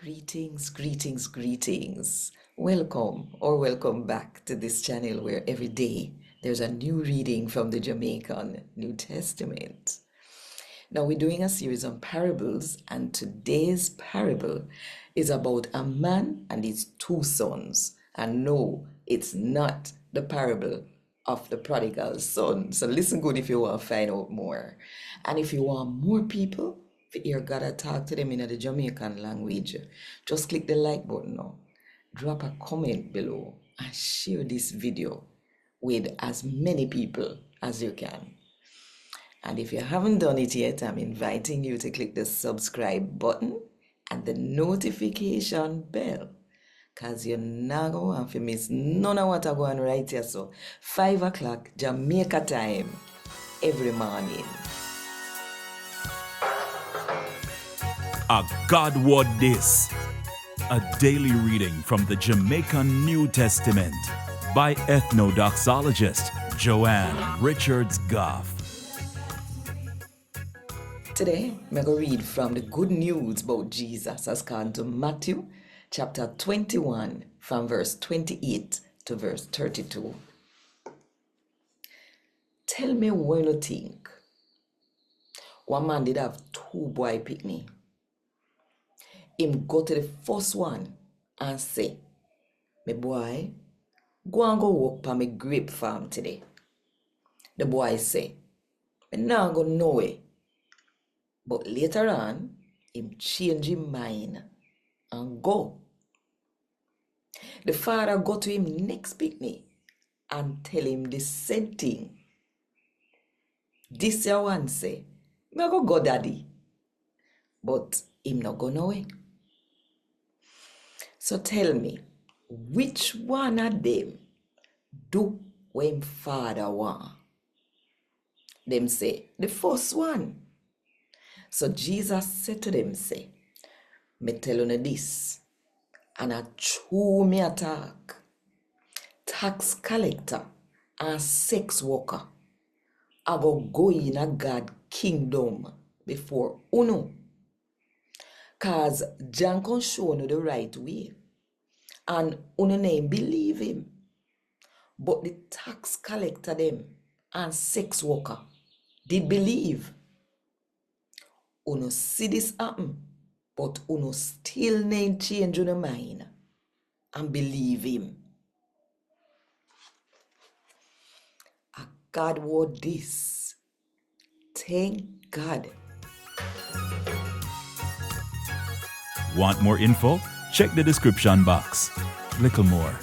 Greetings, greetings, greetings. Welcome back to this channel where every day there's a new reading from the Jamaican New Testament. Now we're doing a series on parables, and today's parable is about a man and his two sons. And no, it's not the parable of the prodigal son. So listen good if you want to find out more. And if you want more people to hear God talk to them in the Jamaican language, just click the like button now. Drop a comment below and share this video with as many people as you can. And if you haven't done it yet, I'm inviting you to click the subscribe button and the notification bell, because you're not going to miss none of what I'm going to write here. So 5 o'clock Jamaica time every morning. A God Word This, a daily reading from the Jamaican New Testament by Ethnodoxologist Joanne Richards Goffe. Today, I'm going to read from the good news about Jesus as according to Matthew chapter 21 from verse 28 to verse 32. Tell me when you think. One man did have 2 boy picnic. Him go to the first one and say, "Me boy, go and go work on my grape farm today." The boy say, "Me not go nowhere." But later on, him change his mind and go. The father go to him next picnic and tell him the same thing. This year one say, "Me go daddy." But him not go nowhere. So tell me, which one of them do when father want? Them say, the first one. So Jesus said to them, say, "Me tell you this, and a true me attack, tax collector and sex worker, I go in a God kingdom before uno. Cause John can show you the right way, and uno name believe him. But the tax collector them and sex worker did believe. Uno see this happen, but uno still need change your mind and believe him. A God word this. Thank God. Want more info? Check the description box. Little more.